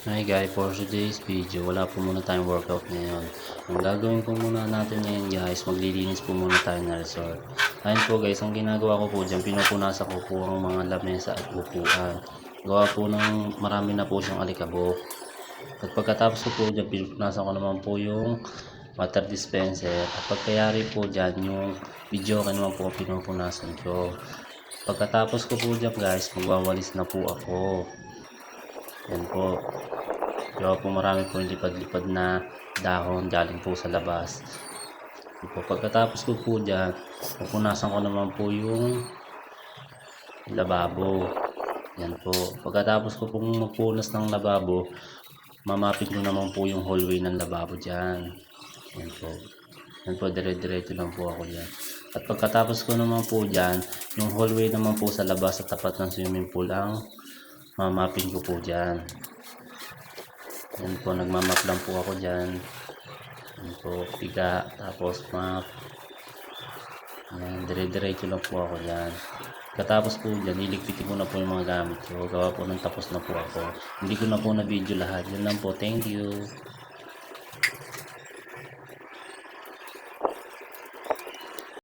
Hi guys, for today's video, wala po muna tayong workout ngayon. Ang gagawin po muna natin ngayon guys, maglilinis po muna tayo ng resort. Ayun po guys, ang ginagawa ko po dyan, pinupunasan ko po ang mga lamesa at upuan. Gawa po ng marami na po siyang alikabok. At pagkatapos ko po dyan, pinupunasan ko naman po yung water dispenser. At pagkayari po dyan, yung video ko naman po pinupunasan ko. Pagkatapos ko po dyan guys, magwawalis na po ako. Yan po. Kaya po marami po yung lipad-lipad na dahon galing po sa labas. Po, pagkatapos ko po dyan, pupunasan ko naman po yung lababo. Yan po. Pagkatapos ko pong magpunas ng lababo, mamapin ko naman po yung hallway ng lababo dyan. Yan po. Yan po, dire-diretso lang po ako dyan. At pagkatapos ko naman po dyan, yung hallway naman po sa labas sa tapat ng swimming pool ang mamapin ko po dyan. Yan po, nagmamap lang po ako dyan. Yan po, piga, tapos map. Yan, dire-diretso lang po ako dyan. Katapos po dyan, iligpitin ko na po yung mga gamit ko. Gawa po ng tapos na po ako. Hindi ko na po na video lahat. Yan lang po, thank you.